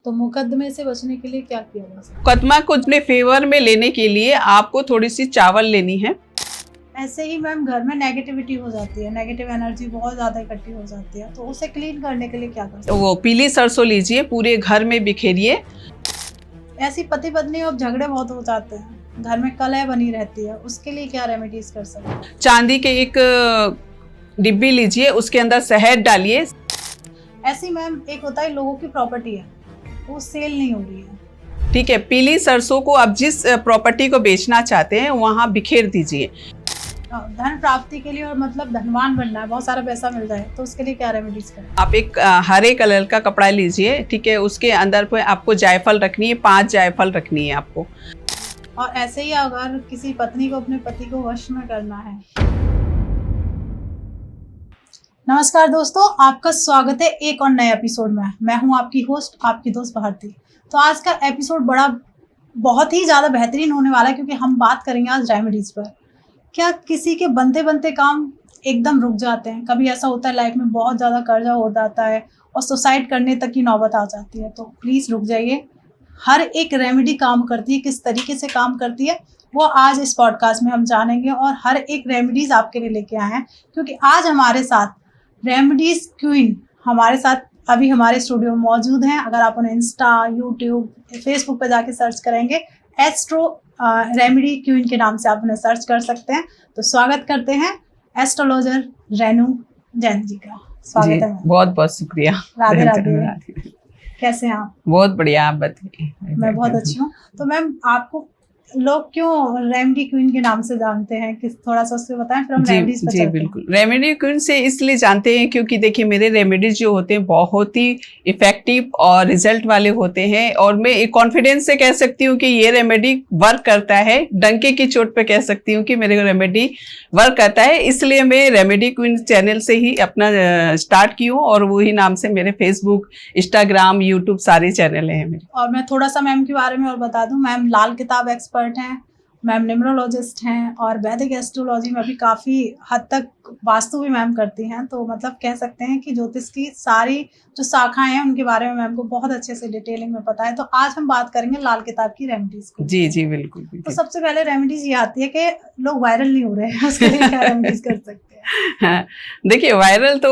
तो मुकदमे से बचने के लिए क्या किया जा सकता मुकदमा को अपने फेवर में लेने के लिए आपको थोड़ी सी चावल लेनी है। है? ऐसे ही मैम घर में नेगेटिविटी हो जाती है, नेगेटिव एनर्जी बहुत ज़्यादा इकट्ठी हो जाती है, तो उसे क्लीन करने के लिए क्या कर सकते वो पीली सरसों लीजिए, पूरे घर में बिखेरिए। हैं? ऐसी पति पत्नी और झगड़े बहुत हो जाते हैं, घर में कलह बनी रहती है, उसके लिए क्या रेमेडीज कर सकते हैं? चांदी के एक डिब्बी लीजिए, उसके अंदर शहद डालिए। ऐसी मैम एक होता है लोगों की प्रॉपर्टी है, वो सेल नहीं हो रही है। ठीक है, पीली सरसों को आप जिस प्रॉपर्टी को बेचना चाहते हैं वहां बिखेर दीजिए। धन प्राप्ति के लिए और मतलब धनवान बनना है, बहुत सारा पैसा मिल जाए, तो उसके लिए क्या रेमेडीज करें? आप एक हरे कलर का कपड़ा लीजिए, ठीक है, उसके अंदर पे आपको जायफल रखनी है, 5 जायफल रखनी है आपको। और ऐसे ही अगर किसी पत्नी को अपने पति को वश में करना है। नमस्कार दोस्तों, आपका स्वागत है एक और नए एपिसोड में। मैं हूं आपकी होस्ट, आपकी दोस्त भारती। तो आज का एपिसोड बहुत ही ज़्यादा बेहतरीन होने वाला है, क्योंकि हम बात करेंगे आज रेमेडीज़ पर। क्या किसी के बनते बनते काम एकदम रुक जाते हैं? कभी ऐसा होता है लाइफ में बहुत ज़्यादा कर्जा हो जाता है और सुसाइड करने तक की नौबत आ जाती है, तो प्लीज़ रुक जाइए। हर एक रेमेडी काम करती है, किस तरीके से काम करती है वो आज इस पॉडकास्ट में हम जानेंगे, और हर एक रेमेडीज़ आपके लिए लेके आए हैं, क्योंकि आज हमारे साथ रेमेडीज क्वीन हमारे साथ अभी हमारे स्टूडियो में मौजूद हैं। अगर आप उन्हें इंस्टा, यूट्यूब, फेसबुक पर जाके सर्च करेंगे, एस्ट्रो रेमेडी क्वीन के नाम से आप उन्हें सर्च कर सकते हैं। तो स्वागत करते हैं एस्ट्रोलॉजर रेनू जैन जी का। स्वागत है। बहुत बहुत शुक्रिया। राधे राधे। कैसे हैं आप? बहुत बढ़िया, आप बताइए। मैं बहुत अच्छी हूँ। तो मैम, आपको लोग क्यों रेमेडी क्वीन के नाम से जानते हैं, किस थोड़ा सा उससे बताएं, फिर हम रेमेडीज पे चलते हैं। बिल्कुल, रेमेडी क्वीन से इसलिए जानते हैं क्योंकि देखिए मेरे रेमेडीज जो होते हैं बहुत ही इफेक्टिव और रिजल्ट वाले होते हैं, और मैं एक कॉन्फिडेंस से कह सकती हूँ कि ये रेमेडी वर्क करता है। डंके की चोट पे कह सकती हूँ कि मेरे रेमेडी वर्क करता है। इसलिए मैं रेमेडी क्वीन चैनल से ही अपना स्टार्ट की हूँ, और वही नाम से मेरे फेसबुक, इंस्टाग्राम, यूट्यूब सारे चैनल हैं मेरे। और मैं थोड़ा सा मैम के बारे में और बता दूं, मैम लाल किताब एक्सपर्ट हैं, मैम न्यूमरोलॉजिस्ट हैं, और वैदिक एस्ट्रोलॉजी में भी काफ़ी हद तक वास्तु भी मैम करती हैं। तो मतलब कह सकते हैं कि ज्योतिष की सारी जो शाखाएं हैं उनके बारे में मैम को बहुत अच्छे से डिटेलिंग में पता है। तो आज हम बात करेंगे लाल किताब की रेमेडीज को। जी बिल्कुल। तो सबसे पहले रेमेडीज ये आती है कि लोग वायरल नहीं हो रहे हैं, उसके लिए क्या रेमेडीज कर सकते हैं? हाँ, देखिए वायरल तो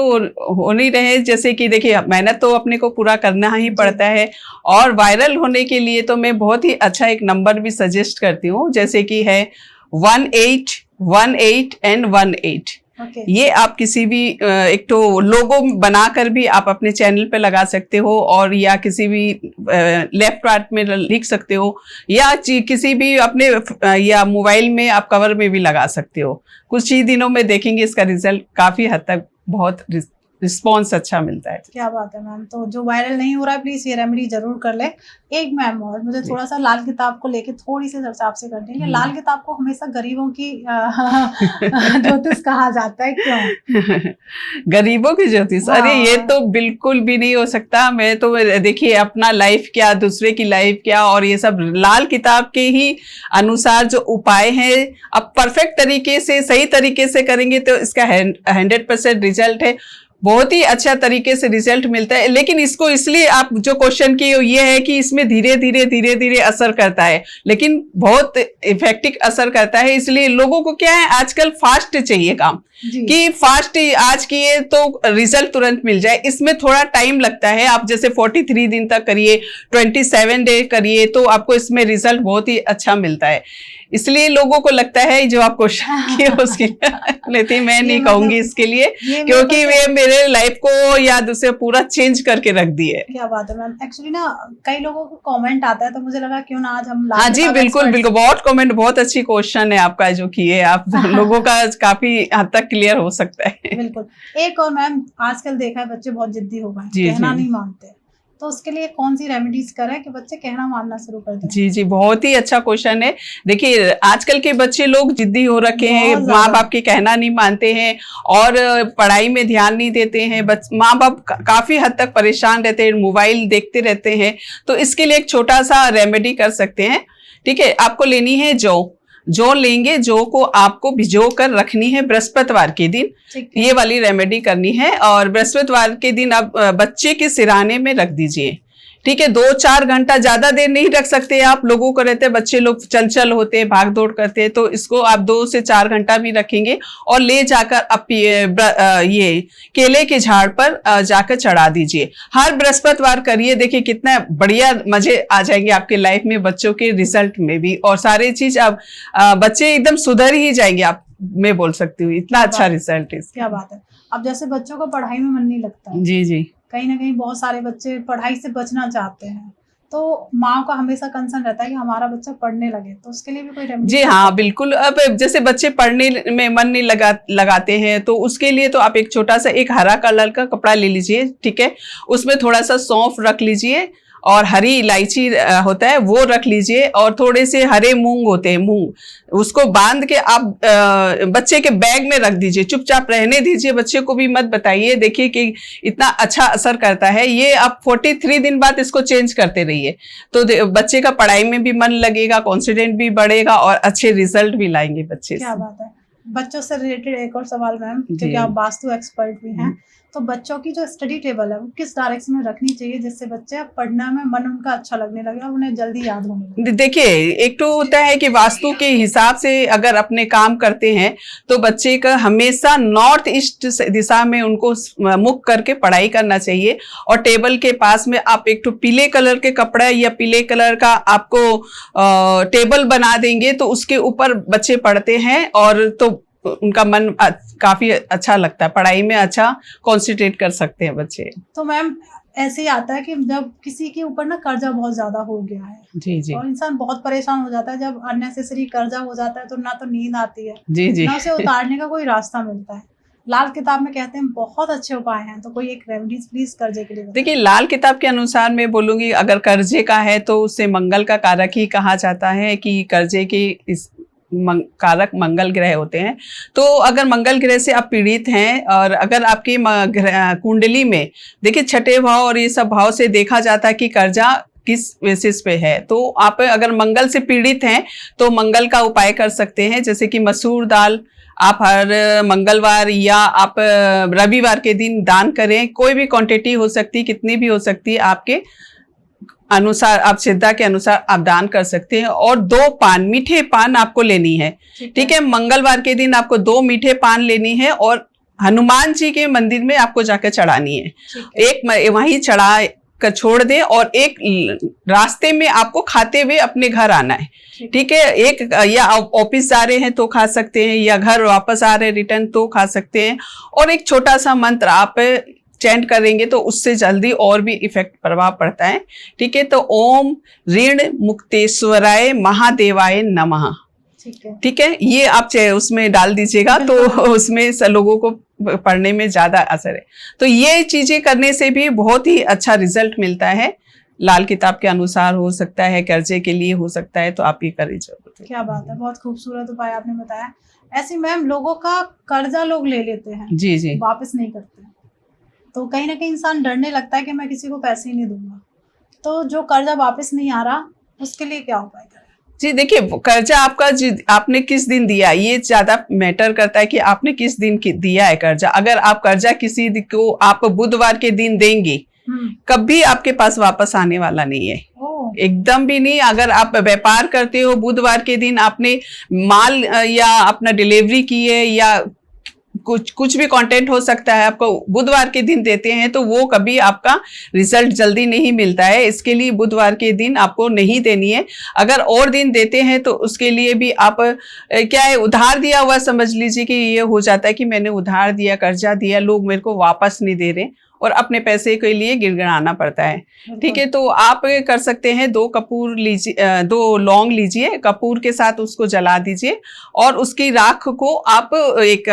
हो नहीं रहे, जैसे कि देखिए मेहनत तो अपने को पूरा करना ही पड़ता है, और वायरल होने के लिए तो मैं बहुत ही अच्छा एक नंबर भी सजेस्ट करती हूँ, जैसे कि है 1818 एंड 18। ये आप किसी भी एक तो लोगो बनाकर भी आप अपने चैनल पे लगा सकते हो, और या किसी भी लेफ्ट पार्ट में लिख सकते हो, या किसी भी अपने या मोबाइल में आप कवर में भी लगा सकते हो। कुछ ही दिनों में देखेंगे इसका रिजल्ट काफी हद तक बहुत रिस्पॉन्स अच्छा मिलता है। क्या बात है मैम। तो जो वायरल नहीं हो रहा है, प्लीज ये रेमेडी जरूर कर ले। एक मैम और मुझे थोड़ा सा लाल किताब को लेके थोड़ी सी चर्चा आपसे करनी है। लाल किताब को हमेशा गरीबों की ज्योतिष कहा जाता है, क्यों? गरीबों की ज्योतिष? अरे ये तो बिल्कुल भी नहीं हो सकता। मैं तो देखिए अपना लाइफ क्या, दूसरे की लाइफ क्या, और ये सब लाल किताब के ही अनुसार जो उपाय हैं अब परफेक्ट तरीके से, सही तरीके से करेंगे तो इसका 100% रिजल्ट है। बहुत ही अच्छा तरीके से रिजल्ट मिलता है। लेकिन इसको इसलिए आप जो क्वेश्चन किए ये है कि इसमें धीरे धीरे असर करता है, लेकिन बहुत इफेक्टिव असर करता है। इसलिए लोगों को क्या है, आजकल फास्ट चाहिए काम, कि फास्ट आज किए तो रिजल्ट तुरंत मिल जाए। इसमें थोड़ा टाइम लगता है। आप जैसे 43 दिन तक करिए, 27 डे करिए, तो आपको इसमें रिजल्ट बहुत ही अच्छा मिलता है। इसलिए लोगों को लगता है जो आप क्वेश्चन किए उसके लेकिन मैं नहीं कहूंगी इसके लिए, क्योंकि वे मेरे लाइफ को या दूसरे पूरा चेंज करके रख दिए। क्या बात है मैम। एक्चुअली ना कई लोगों को कमेंट आता है, तो मुझे लगा क्यों ना आज हम हाँ जी बिल्कुल, बहुत कमेंट, बहुत अच्छी क्वेश्चन है आपका जो किए आप लोगों का काफी हद तक क्लियर हो सकता है। बिल्कुल। एक और मैम, आजकल देखा है बच्चे बहुत जिद्दी हो गए, कहना नहीं मानते, तो उसके लिए कौन सी रेमेडीज करें कि बच्चे कहना मानना शुरू कर दें? जी बहुत ही अच्छा क्वेश्चन है। देखिए आजकल के बच्चे लोग जिद्दी हो रखे हैं, माँ बाप के कहना नहीं मानते हैं, और पढ़ाई में ध्यान नहीं देते हैं। माँ बाप काफी हद तक परेशान रहते हैं, मोबाइल देखते रहते हैं। तो इसके लिए एक छोटा सा रेमेडी कर सकते हैं। ठीक है, आपको लेनी है जौ लेंगे, जौ को आपको भिजो कर रखनी है बृहस्पतिवार के दिन। ये वाली रेमेडी करनी है, और बृहस्पतिवार के दिन आप बच्चे के सिरहाने में रख दीजिए। ठीक है, 2-4 घंटा, ज्यादा देर नहीं रख सकते आप। लोगों को रहते हैं, बच्चे लोग चंचल होते हैं, भाग दौड़ करते हैं, तो इसको आप 2 से 4 घंटा भी रखेंगे और ले जाकर आप ये केले के झाड़ पर जाकर चढ़ा दीजिए। हर बृहस्पतिवार करिए, देखिए कितना बढ़िया मजे आ जाएंगे आपके लाइफ में, बच्चों के रिजल्ट में भी, और सारी चीज अब बच्चे एकदम सुधर ही जाएंगे। आप, मैं बोल सकती हूँ, इतना अच्छा रिजल्ट है। क्या बात है। अब जैसे बच्चों को पढ़ाई में मन नहीं लगता है, जी जी, कहीं ना कहीं बहुत सारे बच्चे पढ़ाई से बचना चाहते हैं, तो माँ का हमेशा कंसर्न रहता है कि हमारा बच्चा पढ़ने लगे, तो उसके लिए भी कोई रेमेडी? जी हाँ, बिल्कुल। अब जैसे बच्चे पढ़ने में मन नहीं लगाते हैं, तो उसके लिए तो आप एक छोटा सा एक हरा कलर का कपड़ा ले लीजिए, ठीक है, उसमें थोड़ा सा सौंफ रख लीजिए और हरी इलायची होता है वो रख लीजिए, और थोड़े से हरे मूंग होते हैं, मूंग, उसको बांध के आप बच्चे के बैग में रख दीजिए, चुपचाप रहने दीजिए, बच्चे को भी मत बताइए। देखिए कि इतना अच्छा असर करता है ये। आप 43 दिन बाद इसको चेंज करते रहिए, तो बच्चे का पढ़ाई में भी मन लगेगा, कॉन्फिडेंट भी बढ़ेगा और अच्छे रिजल्ट भी लाएंगे बच्चे। क्या बात है। बच्चों से रिलेटेड एक और सवाल मैम, क्योंकि आप वास्तु एक्सपर्ट भी हैं, तो बच्चों की जो स्टडी टेबल है वो किस डायरेक्शन में रखनी चाहिए जिससे बच्चे पढ़ने में मन उनका अच्छा लगने लगे और उन्हें जल्दी याद होने लगे? देखिए, एक तो होता है कि वास्तु के हिसाब से अगर अपने काम करते हैं तो बच्चे का हमेशा नॉर्थ ईस्ट दिशा में उनको मुख करके पढ़ाई करना चाहिए, और टेबल के पास में आप एक तो पीले कलर के कपड़ा या पीले कलर का आपको टेबल बना देंगे तो उसके ऊपर बच्चे पढ़ते हैं, और तो उनका मन काफी अच्छा लगता है, पढ़ाई में अच्छा कॉन्सेंट्रेट कर सकते हैं बच्चे। तो मैम ऐसे ही आता है कि जब किसी के ऊपर ना कर्जा बहुत ज्यादा हो गया है, जी जी, और इंसान बहुत परेशान हो जाता है, जब अननेसेसरी कर्जा हो जाता है तो ना तो नींद आती है, जी जी, ना उसे उतारने का कोई रास्ता मिलता है। लाल किताब में कहते हैं बहुत अच्छे उपाय हैं, तो कोई एक रेमेडीज प्लीज कर्जे के लिए बताइए। देखिए, लाल किताब के अनुसार मैं बोलूंगी, अगर कर्जे का है तो उसे मंगल का कारक ही कहा जाता है, कि कर्जे की इस कारक मंगल ग्रह होते हैं। तो अगर मंगल ग्रह से आप पीड़ित हैं, और अगर आपकी कुंडली में देखिए 6ठे भाव और ये सब भाव से देखा जाता है कि कर्जा किस बेसिस पे है, तो आप अगर मंगल से पीड़ित हैं तो मंगल का उपाय कर सकते हैं, जैसे कि मसूर दाल आप हर मंगलवार या आप रविवार के दिन दान करें। कोई भी क्वांटिटी हो सकती है, कितनी भी हो सकती है, आपके अनुसार, आप श्रद्धा के अनुसार आप दान कर सकते हैं। और 2 पान, मीठे पान आपको लेनी है, ठीक है, मंगलवार के दिन आपको 2 मीठे पान लेनी है, और हनुमान जी के मंदिर में आपको जाकर चढ़ानी है। एक वहीं चढ़ा कर छोड़ दें, और एक रास्ते में आपको खाते हुए अपने घर आना है, ठीक है। एक या ऑफिस जा रहे हैं तो खा सकते हैं, या घर वापस आ रहे हैं रिटर्न तो खा सकते हैं, और एक छोटा सा मंत्र आप चैंट करेंगे तो उससे जल्दी और भी इफेक्ट प्रभाव पड़ता है, ठीक है। तो ओम ऋण मुक्तेश्वराय महादेवाय नमः, ठीक है, ये आप उसमें डाल दीजिएगा, तो उसमें लोगों को पढ़ने में ज्यादा असर है। तो ये चीजें करने से भी बहुत ही अच्छा रिजल्ट मिलता है। लाल किताब के अनुसार हो सकता है, कर्जे के लिए हो सकता है, तो आप ये करिए जरूर। क्या बात है, बहुत खूबसूरत उपाय आपने बताया। ऐसे मैम लोगों का कर्जा लोग ले लेते हैं, जी जी, वापस नहीं करते, तो कहीं ना कहीं इंसान डरने लगता है कि मैं किसी को पैसे ही नहीं दूंगा, तो जो कर्जा वापस नहीं आ रहा उसके लिए क्या उपाय करें? जी देखिए, कर्जा आपका आपने किस दिन दिया ये ज्यादा मैटर करता है, कि आपने किस दिन दिया है कर्जा। अगर आप कर्जा किसी को आप बुधवार के दिन देंगे, कभी आपके पास वापस आने वाला नहीं है, एकदम भी नहीं। अगर आप व्यापार करते हो, बुधवार के दिन आपने माल या अपना डिलीवरी की है, या कुछ भी कंटेंट हो सकता है, आपको बुधवार के दिन देते हैं, तो वो कभी आपका रिजल्ट जल्दी नहीं मिलता है। इसके लिए बुधवार के दिन आपको नहीं देनी है। अगर और दिन देते हैं तो उसके लिए भी आप क्या है, उधार दिया हुआ समझ लीजिए कि ये हो जाता है कि मैंने उधार दिया, कर्जा दिया, लोग मेरे को वापस नहीं दे रहे, और अपने पैसे के लिए गिड़गिड़ाना पड़ता है, ठीक है। तो आप कर सकते हैं, 2 कपूर लीजिए, 2 लौंग लीजिए, कपूर के साथ उसको जला दीजिए, और उसकी राख को आप एक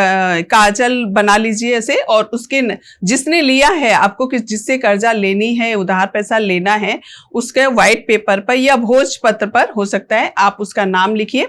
काजल बना लीजिए ऐसे, और उसके जिसने लिया है आपको, जिससे कर्जा लेनी है, उधार पैसा लेना है, उसके व्हाइट पेपर पर या भोजपत्र पर हो सकता है, आप उसका नाम लिखिए,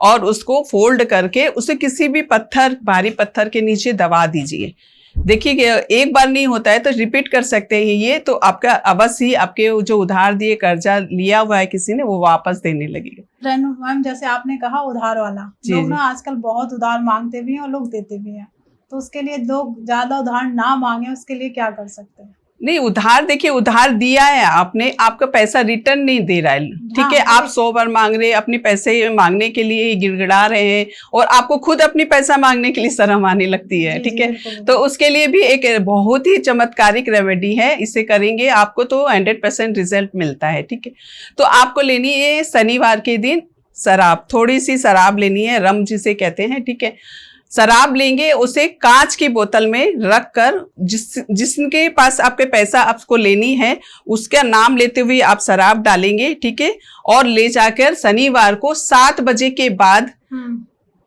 और उसको फोल्ड करके उसे किसी भी पत्थर, भारी पत्थर के नीचे दबा दीजिए। देखिए कि एक बार नहीं होता है तो रिपीट कर सकते हैं ये, तो आपका अवश्य ही आपके जो उधार दिए, कर्जा लिया हुआ है किसी ने, वो वापस देने लगेगा। रेनू मैम, जैसे आपने कहा उधार वाला, लोग ना आजकल बहुत उधार मांगते भी हैं और लोग देते भी हैं, तो उसके लिए लोग ज्यादा उधार ना मांगे, उसके लिए क्या कर सकते हैं? नहीं, उधार देखिए, उधार दिया है आपने, आपका पैसा रिटर्न नहीं दे रहा है, ठीक है। आप 100 बार मांग रहे हैं, अपने पैसे मांगने के लिए गिड़गिड़ा रहे हैं, और आपको खुद अपनी पैसा मांगने के लिए शर्म आने लगती है, ठीक है। तो उसके लिए भी एक बहुत ही चमत्कारिक रेमेडी है, इसे करेंगे आपको तो 100% रिजल्ट मिलता है, ठीक है। तो आपको लेनी है शनिवार के दिन शराब, थोड़ी सी शराब लेनी है, रम जिसे कहते हैं, ठीक है। शराब लेंगे, उसे कांच की बोतल में रख कर, जिसके पास आपके पैसा आपको लेनी है उसका नाम लेते हुए आप शराब डालेंगे, ठीक है। और ले जाकर शनिवार को 7 बजे के बाद,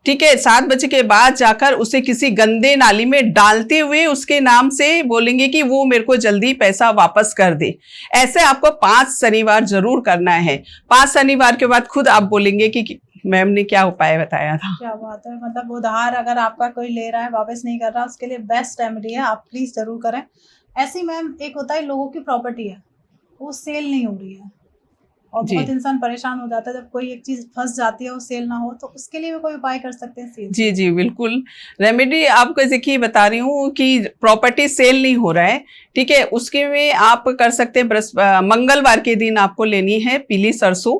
ठीक है, 7 बजे के बाद जाकर उसे किसी गंदे नाली में डालते हुए उसके नाम से बोलेंगे कि वो मेरे को जल्दी पैसा वापस कर दे। ऐसे आपको 5 शनिवार जरूर करना है। 5 शनिवार के बाद खुद आप बोलेंगे कि मैम ने क्या उपाय बताया था। क्या बात है, मतलब उधार अगर आपका कोई ले रहा है, वापस नहीं कर रहा, उसके लिए बेस्ट रेमेडी है, आप प्लीज जरूर करें। ऐसी मैम एक होता है लोगों की प्रॉपर्टी है, वो सेल नहीं हो रही है, और बहुत इंसान परेशान हो जाता है जब कोई एक चीज फंस जाती है, वो सेल ना हो, तो उसके लिए भी कोई उपाय कर सकते हैं सेल? जी जी बिल्कुल, रेमेडी आपको देखिए बता रही हूँ कि प्रॉपर्टी सेल नहीं हो रहा है, ठीक है। उसके में आप कर सकते हैं, मंगलवार के दिन आपको लेनी है पीली सरसों,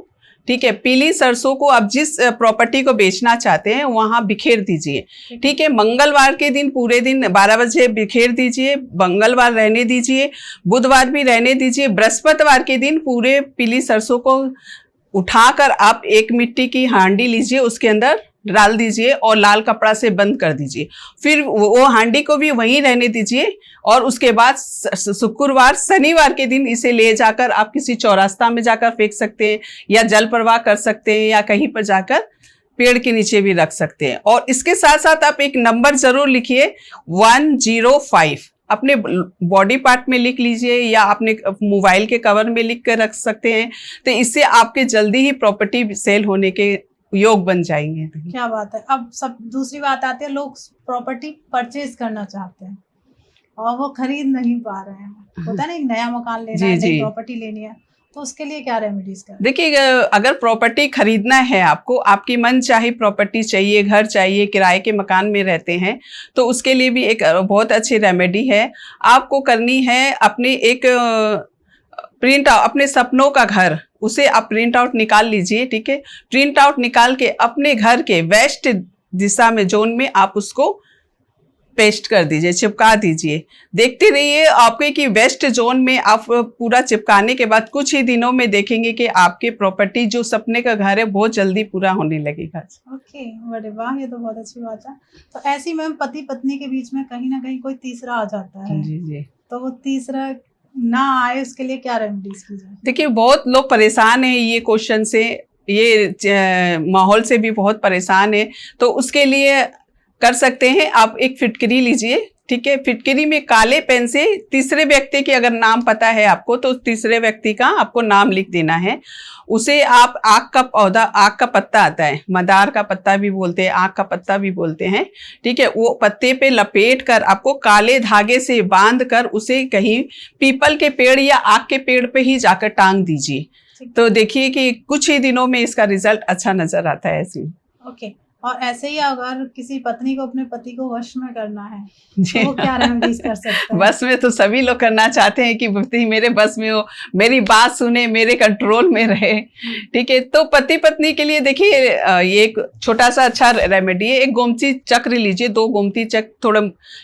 ठीक है। पीली सरसों को आप जिस प्रॉपर्टी को बेचना चाहते हैं वहां बिखेर दीजिए, ठीक है। मंगलवार के दिन पूरे दिन 12 बजे बिखेर दीजिए, मंगलवार रहने दीजिए, बुधवार भी रहने दीजिए, बृहस्पतिवार के दिन पूरे पीली सरसों को उठाकर आप एक मिट्टी की हांडी लीजिए, उसके अंदर डाल दीजिए और लाल कपड़ा से बंद कर दीजिए। फिर वो हांडी को भी वहीं रहने दीजिए, और उसके बाद शुक्रवार शनिवार के दिन इसे ले जाकर आप किसी चौरास्ता में जाकर फेंक सकते हैं, या जल प्रवाह कर सकते हैं, या कहीं पर जाकर पेड़ के नीचे भी रख सकते हैं। और इसके साथ साथ आप एक नंबर जरूर लिखिए, 105, अपने बॉडी पार्ट में लिख लीजिए, या अपने मोबाइल के कवर में लिख कर रख सकते हैं। तो इससे आपके जल्दी ही प्रॉपर्टी सेल होने के योग बन जाएंगे। क्या बात है। अब सब दूसरी बात आती है, लोग प्रॉपर्टी परचेज करना चाहते हैं और वो खरीद नहीं पा रहे हैं, होता है ना, एक नया मकान लेना है, नई प्रॉपर्टी लेनी है, तो उसके लिए क्या रेमेडीज करें? देखिए, अगर प्रॉपर्टी खरीदना है आपको, आपकी मन चाहे प्रॉपर्टी चाहिए, घर चाहिए, किराए के मकान में रहते हैं, तो उसके लिए भी एक बहुत अच्छी रेमेडी है। आपको करनी है अपने एक प्रिंट आउट, अपने सपनों का घर, उसे आप प्रिंट आउट निकाल लीजिए, ठीक है। प्रिंट आउट निकाल के अपने घर के वेस्ट दिशा में, जोन में आप उसको पेस्ट कर दीजिए, चिपका दीजिए। देखते रहिए आपके कि वेस्ट जोन में आप पूरा चिपकाने के बाद कुछ ही दिनों में देखेंगे कि आपके प्रॉपर्टी जो सपने का घर है बहुत जल्दी पूरा होने लगेगा। ओके, बड़े वाह, ये तो बहुत अच्छी बात है। तो ऐसी मैम पति पत्नी के बीच में कहीं ना कहीं कोई तीसरा आ जाता है, जी जी, तो वो तीसरा ना आए उसके लिए क्या रेमेडीज की जाए? देखिए, बहुत लोग परेशान हैं ये क्वेश्चन से, ये माहौल से भी बहुत परेशान है। तो उसके लिए कर सकते हैं, आप एक फिटकरी लीजिए, ठीक है। फिटकरी में काले पेन से तीसरे व्यक्ति के अगर नाम पता है आपको, तो तीसरे व्यक्ति का आपको नाम लिख देना है। उसे आप आक का पौधा, आक का पत्ता आता है, मदार का पत्ता भी बोलते हैं, आक का पत्ता भी बोलते हैं, ठीक है। वो पत्ते पे लपेट कर आपको काले धागे से बांध कर उसे कहीं पीपल के पेड़ या आक के पेड़ पे ही जाकर टांग दीजिए। तो देखिए कि कुछ ही दिनों में इसका रिजल्ट अच्छा नजर आता है ऐसे। ओके, और ऐसे ही अगर किसी पत्नी को अपने पति को वश में करना है, तो वो क्या रेमेडीज कर सकते हैं? बस में तो सभी लोग करना चाहते हैं कि पति मेरे बस में हो, मेरी बात सुने, मेरे कंट्रोल में रहे, ठीक है। तो पति पत्नी के लिए देखिए ये एक छोटा सा अच्छा रेमेडी है। एक गोमती चक्र लीजिए, 2 गोमती चक्र थोड़ा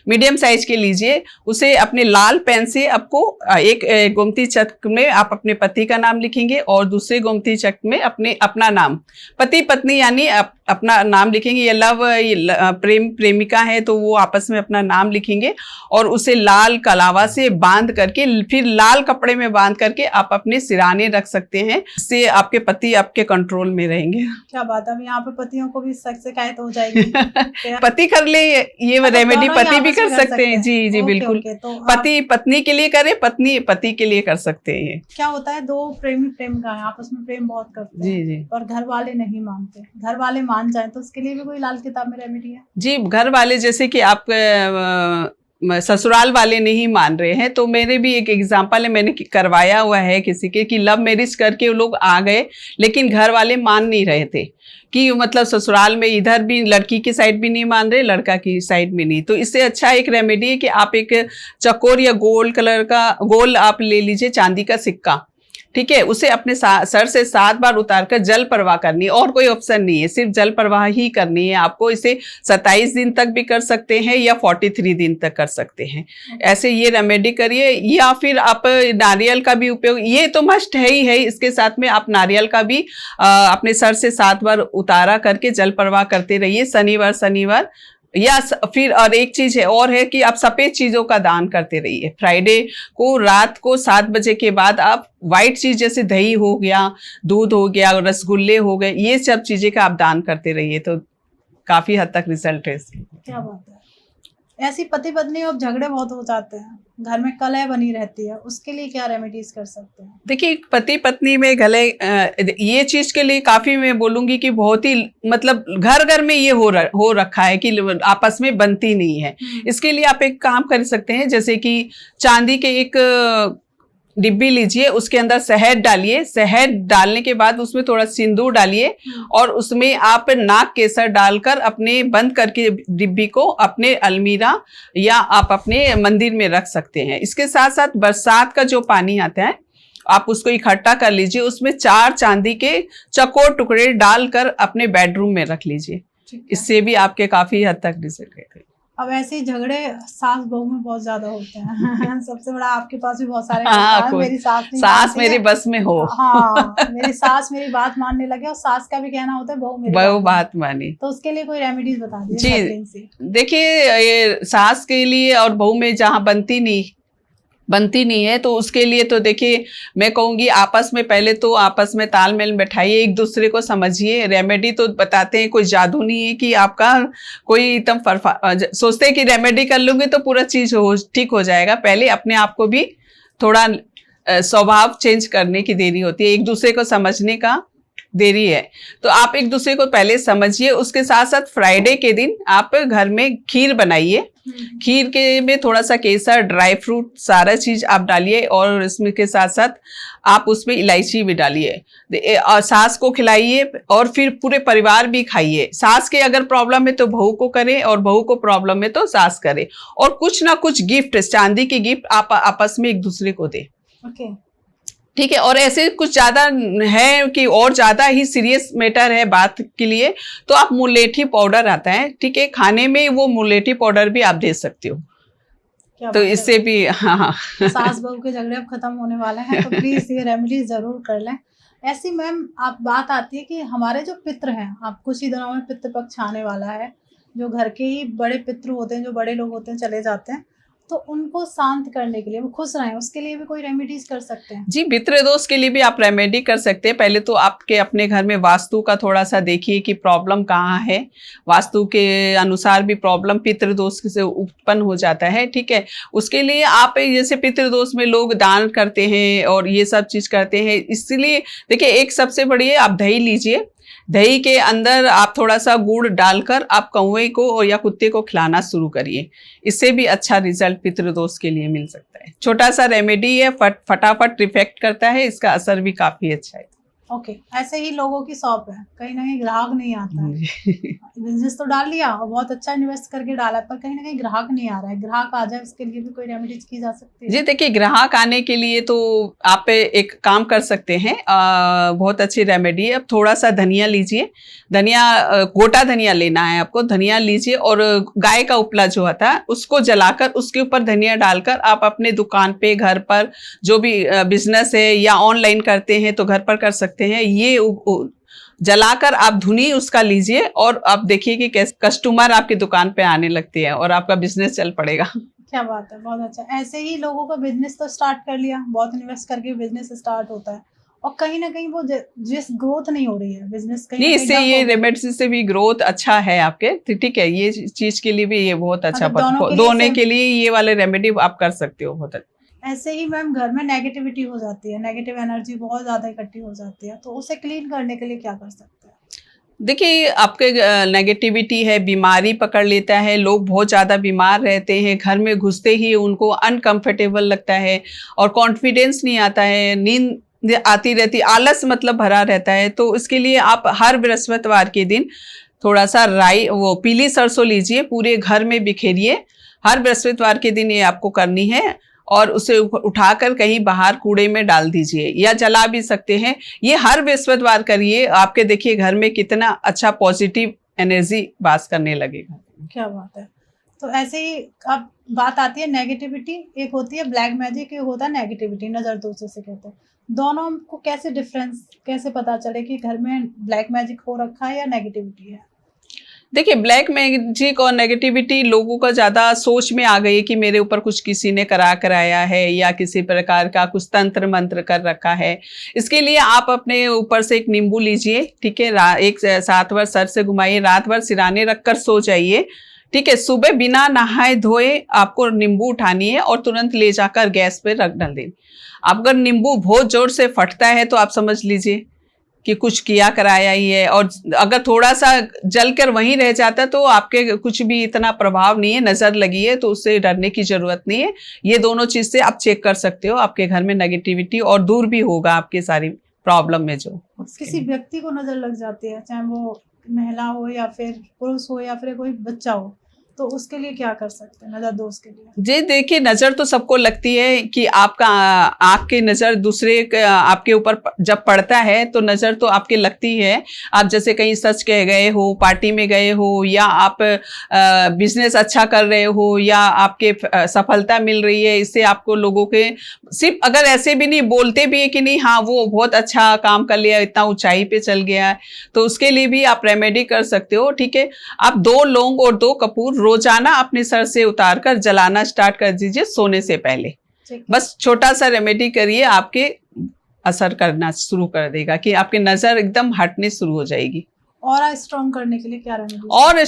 मीडियम साइज के लीजिए, उसे अपने लाल पेन से आपको एक गोमती चक्र में आप अपने पति का नाम लिखेंगे, और दूसरे गोमती चक्र में अपना नाम, पति पत्नी यानी अपना नाम लिखेंगे। ये लव, प्रेम प्रेमिका है तो वो आपस में अपना नाम लिखेंगे, और उसे लाल कलावा से बांध करके, फिर लाल कपड़े में बांध करके आप अपने सिराने रख सकते हैं। इससे आपके पति आपके कंट्रोल में रहेंगे। क्या बात है, अब यहाँ पे पतियों को भी शिकायत हो जाएगी। पति कर ले ये रेमेडी, पति भी कर सकते हैं। जी जी बिल्कुल, तो पति पत्नी के लिए करे, पत्नी पति के लिए कर सकते हैं। ये क्या होता है, 2 प्रेमी प्रेमिका है, आपस में प्रेम बहुत करते हैं, जी जी, और घर वाले नहीं मानते, घर वाले मान जाए तो उसके लिए भी कोई लाल किताब में रेमेडी है? जी, घर वाले जैसे कि आप ससुराल वाले नहीं मान रहे हैं। तो मेरे भी एक एग्जांपल है, मैंने करवाया हुआ है किसी के कि लव मैरिज करके वो लोग आ गए, लेकिन घर वाले मान नहीं रहे थे कि मतलब ससुराल में इधर भी लड़की की साइड भी नहीं मान रहे, लड़का की साइड भी नहीं। तो इससे अच्छा एक रेमेडी है कि आप एक चकोर या गोल्ड कलर का गोल आप ले लीजिए, चांदी का सिक्का, ठीक है, उसे अपने सर से 7 बार उतारकर जल प्रवाह करनी है, और कोई ऑप्शन नहीं है, सिर्फ जल प्रवाह ही करनी है आपको। इसे 27 दिन तक भी कर सकते हैं या 43 दिन तक कर सकते हैं। ऐसे ये रेमेडी करिए, या फिर आप नारियल का भी उपयोग, ये तो मस्ट है ही है, इसके साथ में आप नारियल का भी अपने सर से 7 बार उतारा करके जल प्रवाह करते रहिए शनिवार। या फिर और एक चीज है और है कि आप सफेद चीजों का दान करते रहिए। फ्राइडे को रात को 7 बजे के बाद आप व्हाइट चीज जैसे दही हो गया, दूध हो गया, रसगुल्ले हो गए, ये सब चीजें का आप दान करते रहिए, तो काफी हद तक रिजल्ट है इसके। क्या बात है। ऐसी पति पत्नी अब झगड़े बहुत हो जाते हैं, घर में कलह बनी रहती है, उसके लिए क्या रेमेडीज कर सकते हैं? देखिए, पति पत्नी में ये चीज के लिए काफी मैं बोलूंगी कि बहुत ही मतलब घर घर में ये हो रखा है कि आपस में बनती नहीं है। इसके लिए आप एक काम कर सकते हैं, जैसे कि चांदी के एक डिब्बी लीजिए, उसके अंदर शहद डालिए, शहद डालने के बाद उसमें थोड़ा सिंदूर डालिए, और उसमें आप नाग केसर डालकर अपने बंद करके डिब्बी को अपने अलमीरा या आप अपने मंदिर में रख सकते हैं। इसके साथ साथ बरसात का जो पानी आता है आप उसको इकट्ठा कर लीजिए, उसमें 4 चांदी के चकोर टुकड़े डालकर अपने बेडरूम में रख लीजिए, इससे भी आपके काफी हद तक रिजल्ट रहेगा। अब ऐसे ही झगड़े सास बहू में बहुत ज्यादा होते हैं। सबसे बड़ा आपके पास भी बहुत सारे मेरी सास मेरे बस में हो। हाँ, मेरी सास मेरी बात मानने लगे, और सास का भी कहना होता है बहू बात मानी। तो उसके लिए कोई रेमेडीज बता दीजिए। जी देखिए, ये सास के लिए और बहू में जहाँ बनती नहीं है, तो उसके लिए तो देखिए मैं कहूँगी आपस में पहले तो आपस में तालमेल बैठाइए, एक दूसरे को समझिए। रेमेडी तो बताते हैं, कोई जादू नहीं है कि आपका कोई एकदम सोचते हैं कि रेमेडी कर लूँगी तो पूरा चीज ठीक हो जाएगा। पहले अपने आप को भी थोड़ा स्वभाव चेंज करने की देरी होती है, एक दूसरे को समझने का देरी है। तो आप एक दूसरे को पहले समझिए। उसके साथ साथ फ्राइडे के दिन आप घर में खीर बनाइए, खीर के में थोड़ा सा केसर, ड्राई फ्रूट, सारा चीज आप डालिए, और इसमें के साथ साथ आप उसमें इलायची भी डालिए और सास को खिलाइए, और फिर पूरे परिवार भी खाइए। सास के अगर प्रॉब्लम है तो बहू को करे, और बहू को प्रॉब्लम है तो सास करे, और कुछ ना कुछ गिफ्ट, चांदी की गिफ्ट आप आपस में एक दूसरे को दे। ठीक है। और ऐसे कुछ ज्यादा है कि और ज्यादा ही सीरियस मैटर है बात के लिए, तो आप मुलेठी पाउडर आता है, ठीक है, खाने में वो मुलेठी पाउडर भी आप दे सकते हो, तो इससे भी हाँ सास बहू के झगड़े अब खत्म होने वाले हैं, तो प्लीज ये रेमेडी जरूर कर लें। ऐसी मैम आप बात आती है कि हमारे जो पितृ हैं, आप कुछ ही दिनों में पितृपक्ष आने वाला है, जो घर के ही बड़े पितृ होते हैं, जो बड़े लोग होते हैं, चले जाते हैं, तो उनको शांत करने के लिए, वो खुश रहें, उसके लिए भी कोई रेमेडीज कर सकते हैं? जी, पितृदोष के लिए भी आप रेमेडी कर सकते हैं। पहले तो आपके अपने घर में वास्तु का थोड़ा सा देखिए कि प्रॉब्लम कहाँ है, वास्तु के अनुसार भी प्रॉब्लम पितृदोष से उत्पन्न हो जाता है, ठीक है। उसके लिए आप जैसे पितृदोष में लोग दान करते हैं और ये सब चीज करते हैं, इसलिए देखिए एक सबसे बड़ी है, आप दही लीजिए, दही के अंदर आप थोड़ा सा गुड़ डालकर आप कौवे को या कुत्ते को खिलाना शुरू करिए, इससे भी अच्छा रिजल्ट पितृदोष के लिए मिल सकता है। छोटा सा रेमेडी है, फटाफट रिफेक्ट करता है, इसका असर भी काफी अच्छा है। ओके, ऐसे ही लोगों की शॉप है, कहीं ना कहीं ग्राहक नहीं आता है, बिजनेस तो डाल लिया और बहुत अच्छा इन्वेस्ट करके डाला, पर कहीं ना कहीं ग्राहक नहीं आ रहा है, ग्राहक आ जाए उसके लिए भी कोई रेमेडीज की जा सकती है? जी देखिए, ग्राहक आने के लिए तो आप एक काम कर सकते हैं, बहुत अच्छी रेमेडी है। अब थोड़ा सा धनिया लीजिए, धनिया गोटा धनिया लेना है आपको, धनिया लीजिए और गाय का उपला जो आता है उसको जलाकर उसके ऊपर धनिया डालकर आप अपने दुकान पे, घर पर जो भी बिजनेस है या ऑनलाइन करते हैं तो घर पर कर सकते हैं, ये जलाकर आप धुनी उसका लीजिए और आप देखिए कि कैसे कस्टमर आपकी दुकान पे आने लगते हैं और आपका बिजनेस चल पड़ेगा। क्या बात है, बहुत अच्छा। ऐसे ही लोगों का बिजनेस तो स्टार्ट कर लिया, बहुत इन्वेस्ट करके बिजनेस स्टार्ट होता है और कहीं ना कहीं वो जिस ग्रोथ नहीं हो रही है बिजनेस, कहीं इससे ये रेमेडी से भी ग्रोथ अच्छा है आपके, ठीक है, ये चीज के लिए भी ये बहुत अच्छा, दोनों के लिए ये वाले रेमेडी आप कर सकते हो, बहुत अच्छा। ऐसे ही मैम घर में नेगेटिविटी हो जाती है, नेगेटिव एनर्जी बहुत ज्यादा इकट्ठी हो जाती है, तो उसे क्लीन करने के लिए क्या कर सकते हैं? देखिए आपके नेगेटिविटी है, बीमारी पकड़ लेता है, लोग बहुत ज़्यादा बीमार रहते हैं, घर में घुसते ही उनको अनकंफर्टेबल लगता है और कॉन्फिडेंस नहीं आता है, नींद आती रहती, आलस मतलब भरा रहता है। तो इसके लिए आप हर बृहस्पतिवार के दिन थोड़ा सा वो पीली सरसों लीजिए, पूरे घर में बिखेरिए। हर बृहस्पतिवार के दिन ये आपको करनी है और उसे उठाकर कहीं बाहर कूड़े में डाल दीजिए या जला भी सकते हैं। ये हर बृहस्पतिवार करिए, आपके देखिए घर में कितना अच्छा पॉजिटिव एनर्जी वास करने लगेगा। क्या बात है। तो ऐसे ही अब बात आती है नेगेटिविटी, एक होती है ब्लैक मैजिक, एक होता है नेगेटिविटी, नजर दोष जिसे कहते हैं। दोनों को कैसे डिफरेंस, कैसे पता चले कि घर में ब्लैक मैजिक हो रखा है या नेगेटिविटी है? देखिए ब्लैक मैजिक और नेगेटिविटी लोगों का ज़्यादा सोच में आ गई है कि मेरे ऊपर कुछ किसी ने कराया है या किसी प्रकार का कुछ तंत्र मंत्र कर रखा है। इसके लिए आप अपने ऊपर से एक नींबू लीजिए, ठीक है, एक 7 बार सर से घुमाइए, रात भर सिराने रखकर सो जाइए, ठीक है। सुबह बिना नहाए धोए आपको नींबू उठानी है और तुरंत ले जाकर गैस पे रख डाल देनी। अगर नींबू बहुत जोर से फटता है तो आप समझ लीजिए कि कुछ किया कराया ही है, और अगर थोड़ा सा जल कर वहीं रह जाता तो आपके कुछ भी इतना प्रभाव नहीं है, नजर लगी है तो उससे डरने की जरूरत नहीं है। ये दोनों चीज से आप चेक कर सकते हो आपके घर में नेगेटिविटी, और दूर भी होगा आपकी सारी प्रॉब्लम में जो किसी व्यक्ति को नजर लग जाती है, चाहे वो महिला हो या फिर पुरुष हो या फिर कोई बच्चा हो, तो उसके लिए क्या कर सकते हैं नजर दोष के लिए? जी देखिए, नजर तो सबको लगती है कि आपका आँख की नजर दूसरे आपके ऊपर जब पड़ता है तो नजर तो आपके लगती है। आप जैसे कहीं सच कह गए हो, पार्टी में गए हो, या आप बिजनेस अच्छा कर रहे हो, या आपके सफलता मिल रही है, इससे आपको लोगों के सिर्फ अगर ऐसे भी नहीं बोलते भी है कि नहीं हाँ वो बहुत अच्छा काम कर लिया, इतना ऊंचाई पे चल गया है, तो उसके लिए भी आप रेमेडी कर सकते हो, ठीक है। आप 2 लौंग और 2 कपूर रोजाना अपने सर से उतार कर जलाना स्टार्ट कर दीजिए सोने से पहले। बस छोटा सा रेमेडी करिए, आपके असर करना शुरू कर देगा कि आपकी नजर एकदम हटने शुरू हो जाएगी। ऑरा स्ट्रॉन्ग करने के लिए क्या रेमेडी? और ऑरा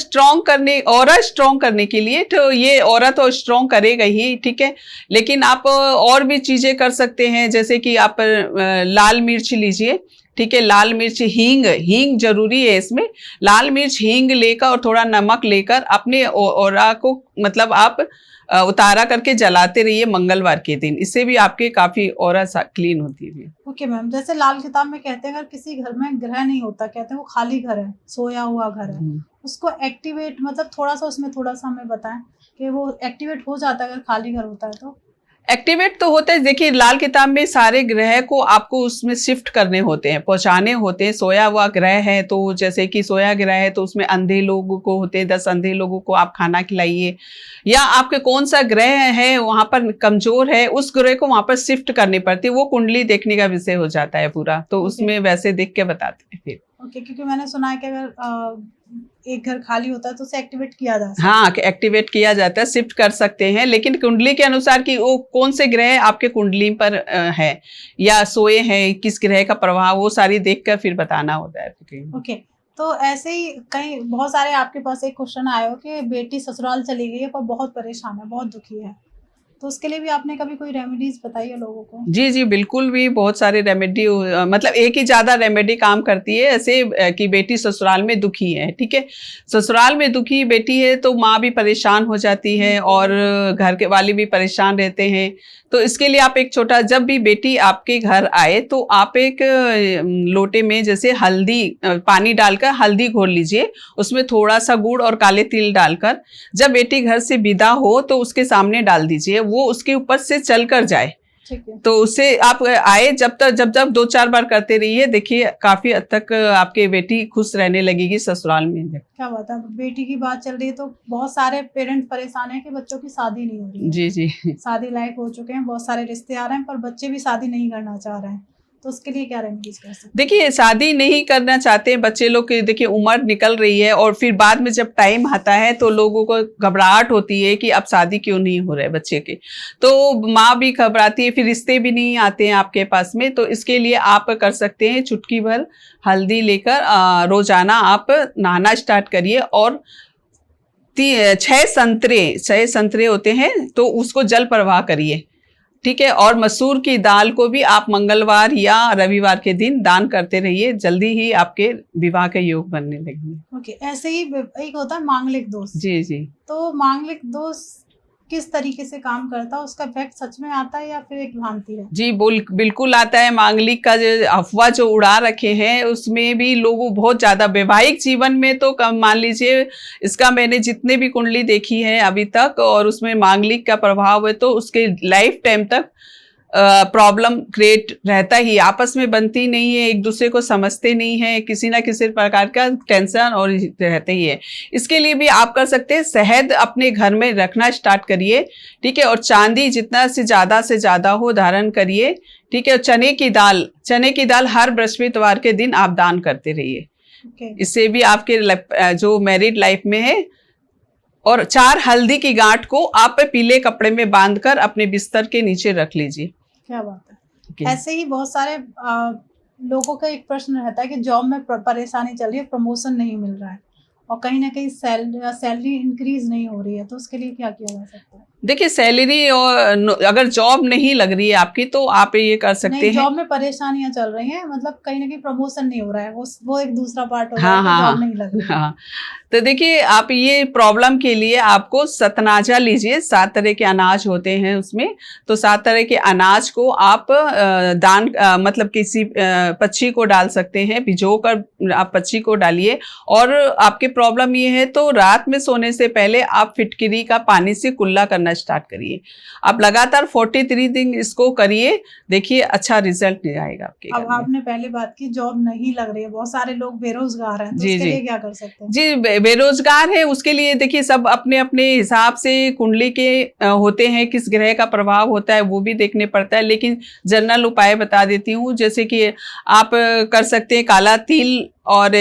स्ट्रॉन्ग करने के लिए तो ये ऑरा तो स्ट्रॉन्ग करेगा ही, ठीक है, लेकिन आप और भी चीजें कर सकते हैं, जैसे कि आप लाल मिर्च लीजिए, ठीक है, लाल मिर्च, हींग जरूरी है इसमें। लाल मिर्च, हींग लेकर और थोड़ा नमक लेकर अपने ऑरा को मतलब आप उतारा करके जलाते रहिए मंगलवार के दिन, इससे भी आपके काफी ऑरा क्लीन होती है। ओके मैम, जैसे लाल किताब में कहते हैं अगर किसी घर में ग्रह नहीं होता, कहते हैं वो खाली घर है, सोया हुआ घर है, उसको एक्टिवेट मतलब थोड़ा सा उसमें थोड़ा सा हमें बताएं कि वो एक्टिवेट हो जाता है अगर खाली घर होता है तो? एक्टिवेट तो होता है, देखिए लाल किताब में सारे ग्रह को आपको उसमें शिफ्ट करने होते हैं, पहुंचाने होते हैं। सोया हुआ ग्रह है तो जैसे कि सोया ग्रह है तो उसमें अंधे लोगों को होते हैं, 10 अंधे लोगों को आप खाना खिलाइए, या आपके कौन सा ग्रह है वहां पर कमजोर है उस ग्रह को वहां पर शिफ्ट करनी पड़ती है। वो कुंडली देखने का विषय हो जाता है पूरा, तो उसमें वैसे देख के बताते हैं फिर। ओके, क्योंकि मैंने सुना है कि अगर एक घर खाली होता है तो उसे एक्टिवेट किया जा सकता है। हाँ, एक्टिवेट किया जाता है, शिफ्ट कर सकते हैं, लेकिन कुंडली के अनुसार कि वो कौन से ग्रह आपके कुंडली पर है या सोए हैं, किस ग्रह का प्रभाव, वो सारी देखकर फिर बताना होता है। ओके, तो ऐसे ही कई बहुत सारे आपके पास एक क्वेश्चन आया हो कि बेटी ससुराल चली गई है पर बहुत परेशान है, बहुत दुखी है, तो उसके लिए भी आपने कभी कोई रेमेडीज बताई है लोगों को? जी जी बिल्कुल, भी बहुत सारे रेमेडी, मतलब एक ही ज्यादा रेमेडी काम करती है, ऐसे कि बेटी ससुराल में दुखी है, ठीक है, ससुराल में दुखी बेटी है तो माँ भी परेशान हो जाती है और घर के वाले भी परेशान रहते हैं। तो इसके लिए आप एक छोटा, जब भी बेटी आपके घर आए तो आप एक लोटे में जैसे हल्दी, पानी डालकर हल्दी घोल लीजिए, उसमें थोड़ा सा गुड़ और काले तिल डालकर जब बेटी घर से विदा हो तो उसके सामने डाल दीजिए, वो उसके ऊपर से चल कर जाए। तो उससे आप आए जब 2-4 बार करते रहिए, देखिए काफी हद तक आपके बेटी खुश रहने लगेगी ससुराल में। क्या बात है, बेटी की बात चल रही है तो बहुत सारे पेरेंट्स परेशान हैं कि बच्चों की शादी नहीं हो रही है। जी जी, शादी लायक हो चुके हैं, बहुत सारे रिश्ते आ रहे हैं पर बच्चे भी शादी नहीं करना चाह रहे हैं, तो उसके लिए क्या रेमेडीज कर सकते हैं? देखिए शादी नहीं करना चाहते हैं बच्चे लोग की, देखिए उम्र निकल रही है और फिर बाद में जब टाइम आता है तो लोगों को घबराहट होती है कि अब शादी क्यों नहीं हो रहा है बच्चे के, तो माँ भी घबराती है, फिर रिश्ते भी नहीं आते हैं आपके पास में। तो इसके लिए आप कर सकते हैं, चुटकी भर हल्दी लेकर रोजाना आप नहाना स्टार्ट करिए और 6 संतरे होते हैं तो उसको जल प्रवाह करिए, ठीक है। और मसूर की दाल को भी आप मंगलवार या रविवार के दिन दान करते रहिए, जल्दी ही आपके विवाह के योग बनने लगेंगे। ओके, ऐसे ही एक होता है मांगलिक दोष। जी जी तो मांगलिक दोष किस तरीके से काम करता है, उसका इफेक्ट सच में आता है या फिर एक भ्रांति है? जी बिल्कुल आता है। मांगलिक का जो अफवाह जो उड़ा रखे हैं उसमें भी लोगों बहुत ज्यादा, वैवाहिक जीवन में तो कम, मान लीजिए इसका मैंने जितने भी कुंडली देखी है अभी तक और उसमें मांगलिक का प्रभाव है तो उसके लाइफ टाइम तक प्रॉब्लम क्रिएट रहता ही, आपस में बनती नहीं है, एक दूसरे को समझते नहीं है, किसी ना किसी प्रकार का टेंशन और रहते ही है। इसके लिए भी आप कर सकते हैं, शहद अपने घर में रखना स्टार्ट करिए, ठीक है। और चांदी जितना से ज्यादा हो धारण करिए, ठीक है। और चने की दाल हर बृहस्पतिवार के दिन आप दान करते रहिए। इससे भी आपके जो मैरिड लाइफ में है। और 4 हल्दी की गांठ को आप पीले कपड़े में बांधकर अपने बिस्तर के नीचे रख लीजिए। क्या बात है। ऐसे ही बहुत सारे लोगों का एक प्रश्न रहता है कि जॉब में परेशानी चल रही है, प्रमोशन नहीं मिल रहा है और कहीं ना कहीं सैलरी इंक्रीज नहीं हो रही है, तो उसके लिए क्या किया जा सकता है? देखिए सैलरी और अगर जॉब नहीं लग रही है आपकी तो आप ये कर सकते हैं। जॉब में परेशानियां चल रही हैं, मतलब कहीं ना कहीं प्रमोशन नहीं हो रहा है, वो एक दूसरा पार्ट हो रहा है कि जॉब नहीं लग रही है। हाँ, तो देखिए आप ये प्रॉब्लम के लिए आपको सतनाजा लीजिए। 7 तरह के अनाज होते हैं उसमें, तो 7 तरह के अनाज को आप दान मतलब किसी पक्षी को डाल सकते हैं, भिजो कर आप पक्षी को डालिए। और आपके प्रॉब्लम ये है तो रात में सोने से पहले आप फिटकिरी का पानी से कुल्ला करना स्टार्ट करिए। आप लगातार 43 दिन इसको करिए, देखिए अच्छा रिजल्ट आएगा आपके। अब आपने पहले बात की जॉब नहीं लग रही है, बहुत सारे लोग बेरोजगार हैं, तो जी उसके लिए क्या कर सकते हैं? जी बेरोजगार है उसके लिए देखिए सब अपने अपने हिसाब से कुंडली के होते हैं, किस ग्रह का प्रभाव होता है वो भी देखने पड़ता है, लेकिन जनरल उपाय बता देती हूँ। जैसे कि आप कर सकते हैं काला तिल और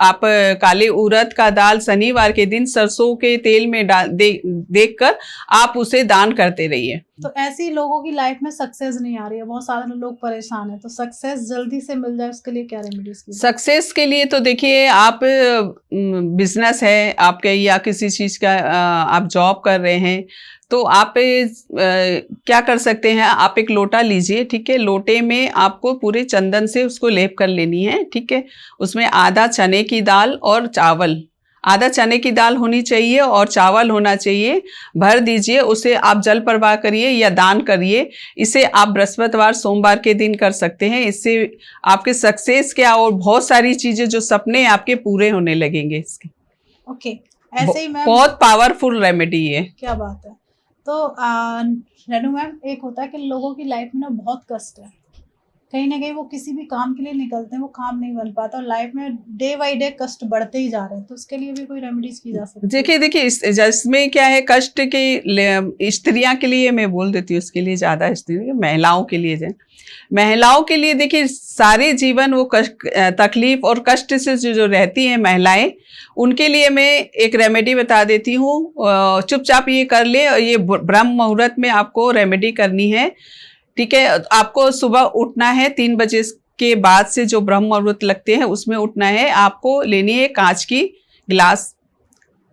आप काले उड़द का दाल शनिवार के दिन सरसों के तेल में देख कर आप उसे दान करते रहिए। तो ऐसी लोगों की लाइफ में सक्सेस नहीं आ रही है, बहुत सारे लोग परेशान हैं, तो सक्सेस जल्दी से मिल जाए उसके लिए क्या रेमेडीज की? क्या के लिए तो देखिए आप बिजनेस है आपके या किसी चीज का आप जॉब कर रहे हैं तो आप क्या कर सकते हैं, आप एक लोटा लीजिए, ठीक है। लोटे में आपको पूरे चंदन से उसको लेप कर लेनी है, ठीक है। उसमें आधा चने की दाल और चावल, आधा चने की दाल होनी चाहिए और चावल होना चाहिए, भर दीजिए। उसे आप जल प्रवाह करिए या दान करिए। इसे आप बृहस्पतिवार सोमवार के दिन कर सकते हैं। इससे आपके सक्सेस क्या और बहुत सारी चीजें जो सपने आपके पूरे होने लगेंगे इसके। ओके, ऐसे ही मैम बहुत पावरफुल रेमेडी है। क्या बात है। तो रेनू मैम, एक होता है कि लोगों की लाइफ में ना बहुत कष्ट है, कहीं ना कहीं वो किसी भी काम के लिए निकलते हैं, वो काम नहीं बन पाता और लाइफ में डे बाई डे कष्ट बढ़ते ही जा रहे हैं, तो उसके लिए भी कोई रेमेडीज की जा सकती है? देखिए इसमें क्या है, कष्ट के स्त्रियां के लिए मैं बोल देती हूँ, उसके लिए ज्यादा स्त्री महिलाओं के लिए महिलाओं के लिए देखिए सारे जीवन वो कष्ट तकलीफ और कष्ट से जो रहती हैं महिलाएं, उनके लिए मैं एक रेमेडी बता देती हूँ। चुपचाप ये कर ले, ये ब्रह्म मुहूर्त में आपको रेमेडी करनी है, ठीक है। आपको सुबह उठना है 3 बजे के बाद से जो ब्रह्म मुहूर्त लगते हैं उसमें उठना है। आपको लेनी है कांच की गिलास,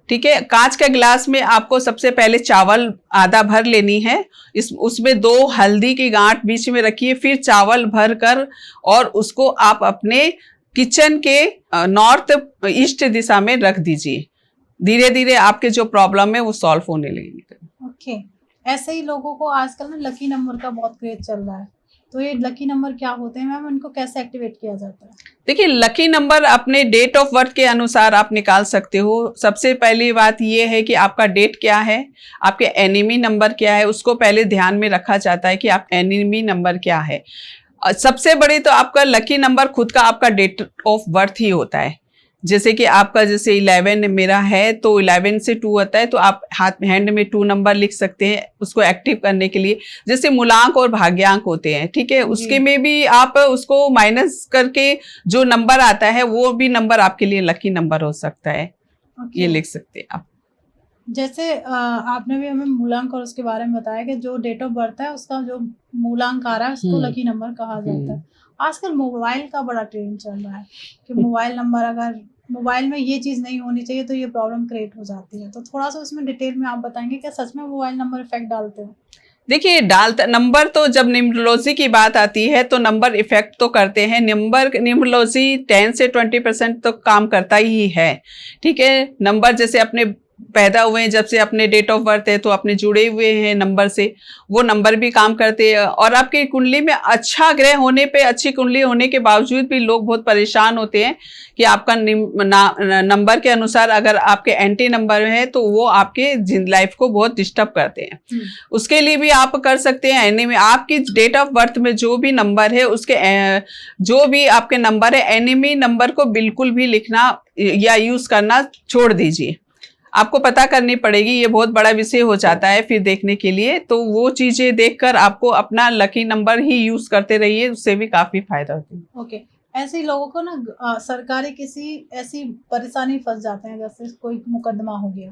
ठीक है। कांच का गिलास में आपको सबसे पहले चावल आधा भर लेनी है, उसमें 2 हल्दी की गांठ बीच में रखिए, फिर चावल भर कर और उसको आप अपने किचन के नॉर्थ ईस्ट दिशा में रख दीजिए। धीरे धीरे आपके जो प्रॉब्लम है वो सॉल्व होने लगेंगे। ओके, ऐसे ही लोगों को आजकल ना लकी नंबर का बहुत क्रेज चल रहा है, तो ये लकी नंबर क्या होते हैं मैम, उनको कैसे एक्टिवेट किया जाता है? देखिए लकी नंबर अपने डेट ऑफ बर्थ के अनुसार आप निकाल सकते हो। सबसे पहली बात ये है कि आपका डेट क्या है, आपके एनिमी नंबर क्या है, उसको पहले ध्यान में रखा जाता है कि आप एनिमी नंबर क्या है। सबसे बड़ी तो आपका लकी नंबर खुद का आपका डेट ऑफ बर्थ ही होता है। जैसे कि आपका जैसे 11 मेरा है तो 11 से 2 आता है, तो आप हैंड में 2 नंबर लिख सकते हैं उसको एक्टिव करने के लिए। जैसे मूलांक और भाग्यांक होते हैं, ठीक है, उसके में भी आप उसको माइनस करके जो नंबर आता है वो भी नंबर आपके लिए लकी नंबर हो सकता है। ये लिख सकते हैं आप। जैसे आपने भी हमें मूलांक और उसके बारे में बताया कि जो डेट ऑफ बर्थ है उसका जो मूलांक आ रहा है उसको लकी नंबर कहा जाता है। आजकल मोबाइल का बड़ा ट्रेंड चल रहा है कि मोबाइल नंबर, अगर मोबाइल में ये चीज़ नहीं होनी चाहिए तो ये प्रॉब्लम क्रिएट हो जाती है, तो थोड़ा सा उसमें डिटेल में आप बताएंगे क्या सच में मोबाइल नंबर इफेक्ट डालते हैं? देखिए डालता नंबर तो जब न्यूमरोलॉजी की बात आती है तो नंबर इफेक्ट तो करते हैं। न्यूमरोलॉजी 10 से 20% तो काम करता ही है। ठीक है, नंबर जैसे अपने पैदा हुए हैं जब से अपने डेट ऑफ बर्थ है तो अपने जुड़े हुए हैं नंबर से, वो नंबर भी काम करते हैं। और आपकी कुंडली में अच्छा ग्रह होने पे, अच्छी कुंडली होने के बावजूद भी लोग बहुत परेशान होते हैं कि आपका नंबर के अनुसार अगर आपके एंटी नंबर है तो वो आपके लाइफ को बहुत डिस्टर्ब करते हैं। उसके लिए भी आप कर सकते हैं एनिमी, आपकी डेट ऑफ बर्थ में जो भी नंबर है उसके जो भी आपके नंबर है एनिमी नंबर को बिल्कुल भी लिखना या यूज करना छोड़ दीजिए। आपको पता करनी पड़ेगी, ये बहुत बड़ा विषय हो जाता है फिर देखने के लिए। तो वो चीजें देखकर आपको अपना लकी नंबर ही यूज करते रहिए, उससे भी काफी फायदा होता है। ओके, ऐसे ही लोगों को ना सरकारी किसी ऐसी परेशानी फंस जाते हैं, जैसे कोई मुकदमा हो गया,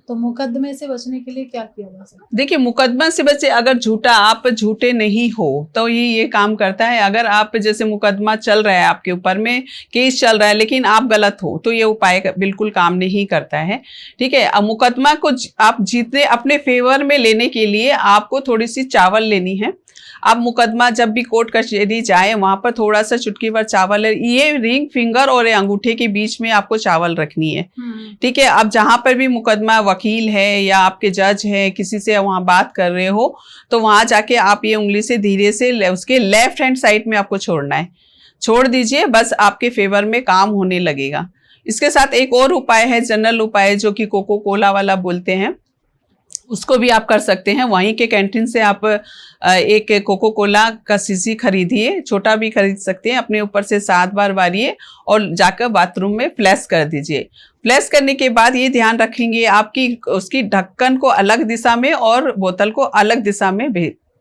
तो मुकदमे से बचने के लिए क्या किया जा सकता है? देखिए मुकदमा से बचे, अगर आप झूठे नहीं हो तो ये काम करता है। अगर आप जैसे मुकदमा चल रहा है आपके ऊपर में, केस चल रहा है लेकिन आप गलत हो तो ये उपाय बिल्कुल काम नहीं करता है। ठीक है, अब मुकदमा को आप जीतने अपने फेवर में लेने के लिए आपको थोड़ी सी चावल लेनी है। आप मुकदमा जब भी कोर्ट कचहरी जाए वहां पर थोड़ा सा चुटकी भर चावल है, ये रिंग फिंगर और अंगूठे के बीच में आपको चावल रखनी है। ठीक है, अब जहां पर भी मुकदमा वकील है या आपके जज है, किसी से वहां बात कर रहे हो तो वहां जाके आप ये उंगली से धीरे से उसके लेफ्ट हैंड साइड में आपको छोड़ना है, छोड़ दीजिए, बस आपके फेवर में काम होने लगेगा। इसके साथ एक और उपाय है, जनरल उपाय, जो कि कोको कोला वाला बोलते हैं, उसको भी आप कर सकते हैं। वहीं के कैंटीन से आप एक कोको कोला का शीशी खरीदिए, छोटा भी खरीद सकते हैं, अपने ऊपर से 7 बार मारिए और जाकर बाथरूम में फ्लैश कर दीजिए। फ्लैश करने के बाद ये ध्यान रखेंगे आपकी उसकी ढक्कन को अलग दिशा में और बोतल को अलग दिशा में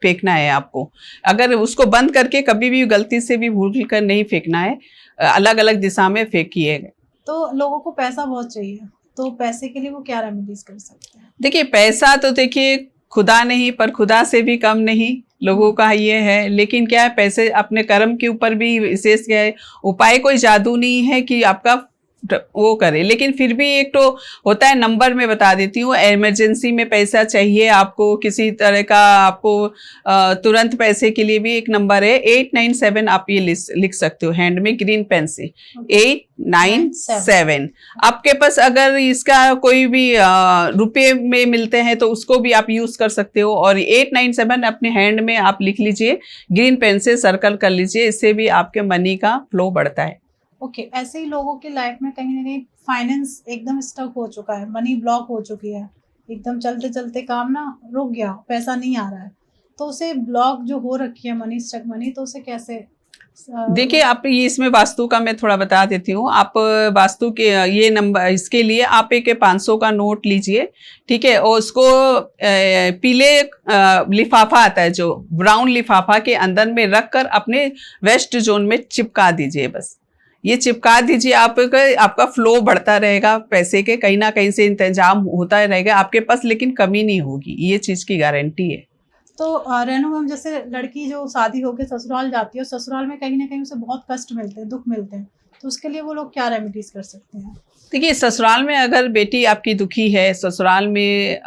फेंकना है आपको। अगर उसको बंद करके कभी भी गलती से भी भूल कर नहीं फेंकना है, अलग अलग दिशा में फेंकिएगा। तो लोगों को पैसा बहुत चाहिए, तो पैसे के लिए वो क्या रेमेडीज कर सकते हैं? देखिए पैसा तो देखिए खुदा नहीं, पर खुदा से भी कम नहीं लोगों का ये है। लेकिन क्या है, पैसे अपने कर्म के ऊपर भी विशेष क्या है, उपाय कोई जादू नहीं है कि आपका वो करे। लेकिन फिर भी एक तो होता है, नंबर में बता देती हूँ, इमरजेंसी में पैसा चाहिए आपको, किसी तरह का आपको तुरंत पैसे के लिए भी एक नंबर है 897। आप ये लिख सकते हो हैंड में ग्रीन पेन से, 897। आपके पास अगर इसका कोई भी रुपये में मिलते हैं तो उसको भी आप यूज कर सकते हो। और 897 अपने हैंड में आप लिख लीजिए, ग्रीन पेन से सर्कल कर लीजिए, इससे भी आपके मनी का फ्लो बढ़ता है। ओके, ऐसे ही लोगों की लाइफ में कहीं ना कहीं फाइनेंस एकदम स्टक हो चुका है, मनी ब्लॉक हो चुकी है, एकदम चलते चलते काम ना रुक गया, पैसा नहीं आ रहा है, तो उसे ब्लॉक जो हो रखी है मनी स्टक मनी, तो उसे कैसे? देखिए आप ये इसमें वास्तु का मैं थोड़ा बता देती हूँ। आप वास्तु के ये नंबर, इसके लिए आप एक 500 का नोट लीजिए, ठीक है, और उसको पीले लिफाफा आता है जो ब्राउन लिफाफा के अंदर में रख कर अपने वेस्ट जोन में चिपका दीजिए। बस ये चिपका दीजिए, आपका फ्लो बढ़ता रहेगा, पैसे के कहीं ना कहीं से इंतजाम होता रहेगा आपके पास, लेकिन कमी नहीं होगी, ये चीज की गारंटी है। तो रेनू मैम, जैसे लड़की जो शादी होकर ससुराल जाती है, ससुराल में कहीं ना कहीं उसे बहुत कष्ट मिलते हैं, दुख मिलते हैं, तो उसके लिए वो लोग क्या रेमेडीज कर सकते हैं? देखिए ससुराल में अगर बेटी आपकी दुखी है, ससुराल में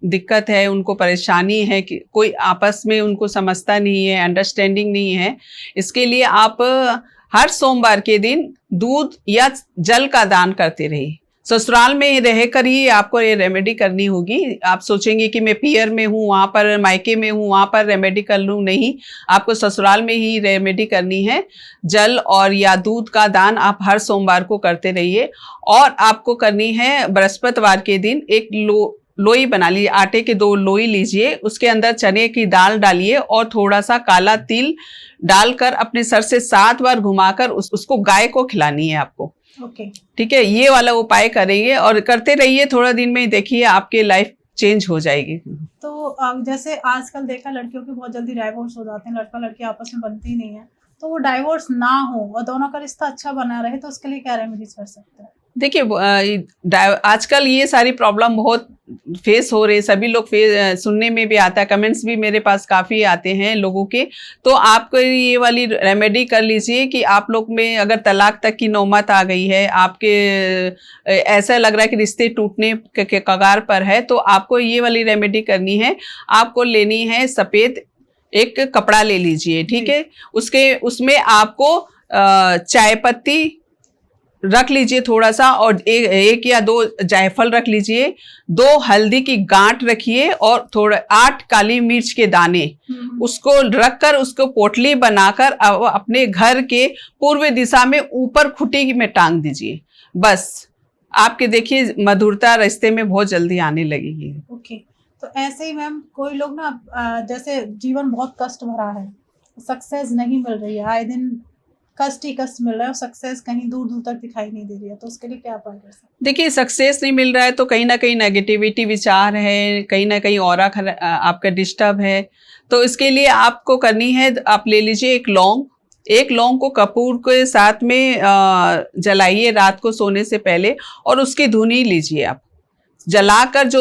दिक्कत है, उनको परेशानी है कि कोई आपस में उनको समझता नहीं है, अंडरस्टैंडिंग नहीं है, इसके लिए आप हर सोमवार के दिन दूध या जल का दान करते रहिए। ससुराल में रहकर ही आपको ये रेमेडी करनी होगी। आप सोचेंगे कि मैं पियर में हूँ, वहाँ पर मायके में हूँ, वहाँ पर रेमेडी कर लूँ, नहीं, आपको ससुराल में ही रेमेडी करनी है। जल और या दूध का दान आप हर सोमवार को करते रहिए। और आपको करनी है बृहस्पतिवार के दिन एक लोई बना लीजिए, आटे के 2 लोई लीजिए, उसके अंदर चने की दाल डालिए और थोड़ा सा काला तिल डालकर अपने सर से 7 बार घुमाकर उसको गाय को खिलानी है आपको। ओके, ठीक है, ये वाला उपाय करेंगे और करते रहिए, थोड़ा दिन में देखिए आपके लाइफ चेंज हो जाएगी। तो जैसे आजकल देखा, लड़कियों के बहुत जल्दी डाइवोर्स हो जाते हैं, लड़का लड़की आपस में बनती ही नहीं है, तो वो डाइवोर्स ना हो और दोनों का रिश्ता अच्छा बना रहे, तो उसके लिए क्या रेमेडीज कर सकते हैं? देखिए आजकल ये सारी प्रॉब्लम बहुत फेस हो रहे, सभी लोग सुनने में भी आता है, कमेंट्स भी मेरे पास काफ़ी आते हैं लोगों के। तो आपको ये वाली रेमेडी कर लीजिए कि आप लोग में अगर तलाक तक की नौबत आ गई है, आपके ऐसा लग रहा है कि रिश्ते टूटने के कगार पर है, तो आपको ये वाली रेमेडी करनी है। आपको लेनी है सफ़ेद एक कपड़ा ले लीजिए, ठीक है। उसमें आपको चाय पत्ती रख लीजिए थोड़ा सा, और एक या 2 जायफल रख लीजिए, 2 हल्दी की गांठ रखिए, और थोड़ा 8 काली मिर्च के दाने, उसको रखकर उसको पोटली बनाकर अपने घर के पूर्व दिशा में ऊपर खुटी में टांग दीजिए। बस आपके देखिए मधुरता रिश्ते में बहुत जल्दी आने लगेगी। ओके, तो ऐसे ही मैम कोई लोग ना जैसे जीवन बहुत कष्ट भरा है, सक्सेस नहीं मिल रही है, आए दिन कष्ट ही कष्ट मिल रहा है और सक्सेस कहीं दूर दूर तक दिखाई नहीं दे रही है, तो उसके लिए क्या उपाय कर सकते हैं? देखिए सक्सेस नहीं मिल रहा है तो कहीं ना कहीं नेगेटिविटी विचार है, कहीं ना कहीं ऑरा आपका डिस्टर्ब है। तो इसके लिए आपको करनी है, आप ले लीजिए एक लौंग को कपूर के साथ में जलाइए रात को सोने से पहले, और उसकी धुनी लीजिए आप, जलाकर जो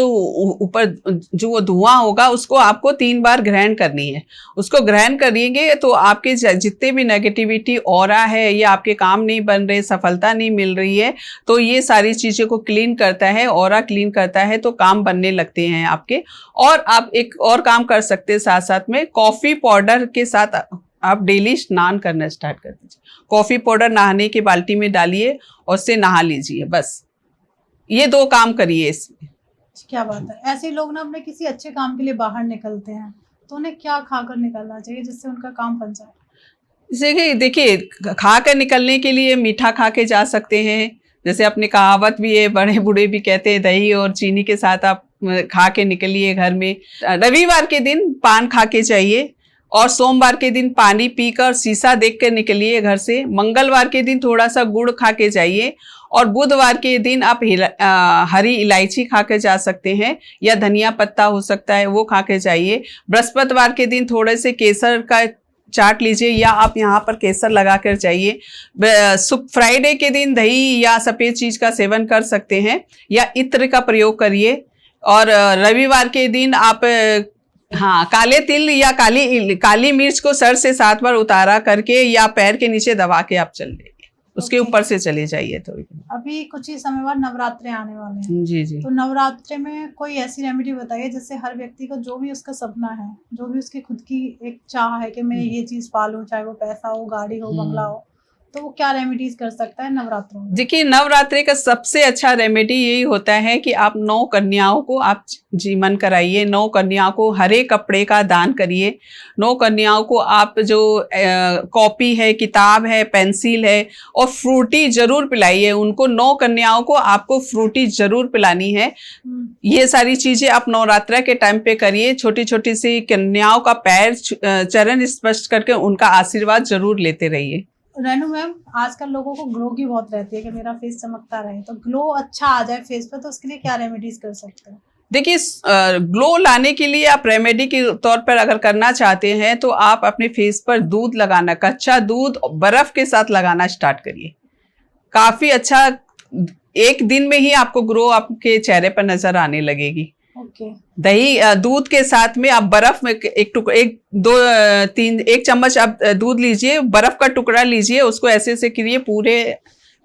ऊपर जो वो धुआं होगा उसको आपको 3 बार ग्रहण करनी है। उसको ग्रहण करेंगे तो आपके जितने भी नेगेटिविटी ऑरा है, या आपके काम नहीं बन रहे, सफलता नहीं मिल रही है, तो ये सारी चीज़ें को क्लीन करता है, ऑरा क्लीन करता है, तो काम बनने लगते हैं आपके। और आप एक और काम कर सकते हैं साथ साथ में, कॉफ़ी पाउडर के साथ आप डेली स्नान करना स्टार्ट कर दीजिए। कॉफ़ी पाउडर नहाने की बाल्टी में डालिए और उससे नहा लीजिए, बस ये 2 काम करिए इसमें। क्या बात है। ऐसे लोग ना अपने किसी अच्छे काम के लिए बाहर निकलते हैं, तो उन्हें क्या खाकर निकलना चाहिए जिससे उनका काम बन जाए? जैसे देखिए, खा कर निकलने के लिए मीठा खा के जा सकते हैं। जैसे अपनी कहावत भी है, बड़े बूढ़े भी कहते हैं, दही और चीनी के साथ आप खा के निकलिए घर में। रविवार के दिन पान खा के जाइए, और सोमवार के दिन पानी पीकर शीशा देख कर निकलिए घर से। मंगलवार के दिन थोड़ा सा गुड़ खा के जाइए, और बुधवार के दिन आप हरी इलायची खा के जा सकते हैं, या धनिया पत्ता हो सकता है वो खा के जाइए। बृहस्पतिवार के दिन थोड़े से केसर का चाट लीजिए, या आप यहाँ पर केसर लगा कर जाइए। फ्राइडे के दिन दही या सफ़ेद चीज़ का सेवन कर सकते हैं, या इत्र का प्रयोग करिए। और रविवार के दिन आप हाँ, काले तिल या काली मिर्च को सर से 7 बार उतारा करके या पैर के नीचे दबा के आप चल देंगे, उसके ऊपर से चले जाइए। तो अभी कुछ ही समय बाद नवरात्रे आने वाले हैं। जी जी। तो नवरात्रे में कोई ऐसी रेमेडी बताइए जिससे हर व्यक्ति को जो भी उसका सपना है, जो भी उसकी खुद की एक चाह है कि मैं ये चीज पालूं, चाहे वो पैसा हो, गाड़ी हो, बंगला हो, तो वो क्या रेमेडीज कर सकता है नवरात्रों में? देखिए, नवरात्रि का सबसे अच्छा रेमेडी यही होता है कि आप 9 कन्याओं को आप जीवन कराइए। 9 कन्याओं को हरे कपड़े का दान करिए। 9 कन्याओं को आप जो कॉपी है, किताब है, पेंसिल है, और फ्रूटी जरूर पिलाइए उनको। 9 कन्याओं को आपको फ्रूटी जरूर पिलानी है। ये सारी चीजें आप नवरात्रि के टाइम पे करिए। छोटी छोटी सी कन्याओं का पैर चरण स्पर्श करके उनका आशीर्वाद जरूर लेते रहिए। रेनू मैम, आजकल लोगों को ग्लो की बहुत रहती है कि मेरा फेस चमकता रहे, तो ग्लो अच्छा आ जाए फेस पे, तो उसके लिए क्या रेमेडीज कर सकते हैं? देखिए, ग्लो लाने के लिए आप रेमेडी के तौर पर अगर करना चाहते हैं तो आप अपने फेस पर दूध लगाना, कच्चा दूध बर्फ के साथ लगाना स्टार्ट करिए। काफी अच्छा, 1 दिन में ही आपको ग्लो आपके चेहरे पर नजर आने लगेगी। दही दूध के साथ में आप बर्फ में एक चम्मच आप दूध लीजिए, बर्फ का टुकड़ा लीजिए, उसको ऐसे ऐसे करिए, पूरे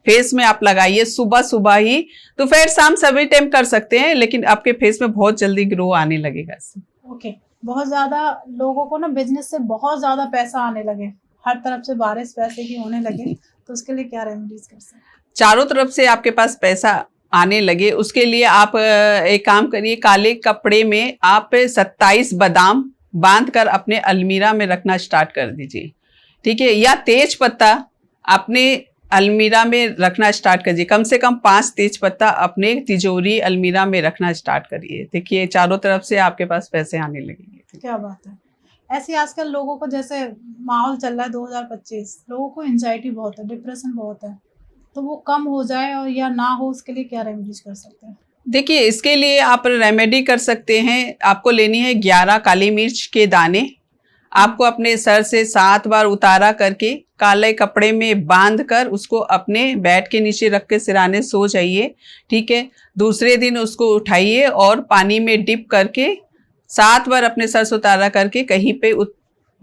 फेस में आप लगाइए सुबह सुबह ही। दोपहर शाम सभी टाइम कर सकते हैं, लेकिन आपके फेस में बहुत जल्दी ग्लो आने लगेगा इससे। ओके, बहुत ज्यादा लोगों को ना बिजनेस से बहुत ज्यादा पैसा आने लगे, हर तरफ से बारिश पैसे की होने लगे, तो उसके लिए क्या रेमेडीज कर सकते हैं? चारों तरफ से आपके पास पैसा आने लगे, उसके लिए आप एक काम करिए, काले कपड़े में आप 27 बादाम बांधकर अपने अलमीरा में रखना स्टार्ट कर दीजिए, ठीक है। या तेज पत्ता अपने अलमीरा में रखना स्टार्ट करिए। कम से कम 5 तेज पत्ता अपने तिजोरी अलमीरा में रखना स्टार्ट करिए। देखिए, चारों तरफ से आपके पास पैसे आने लगेंगे। क्या बात है। ऐसे आजकल लोगों को, जैसे माहौल चल रहा है 2025, लोगों को एंजाइटी बहुत है, डिप्रेशन बहुत है, तो वो कम हो जाए और या ना हो, उसके लिए क्या रेमेडीज कर सकते हैं? देखिए, इसके लिए आप रेमेडी कर सकते हैं। आपको लेनी है 11 काली मिर्च के दाने, आपको अपने सर से 7 बार उतारा करके काले कपड़े में बांध कर उसको अपने बेड के नीचे रख के सिराने सो जाइए, ठीक है। दूसरे दिन उसको उठाइए और पानी में डिप करके 7 बार अपने सर से उतारा करके कहीं पे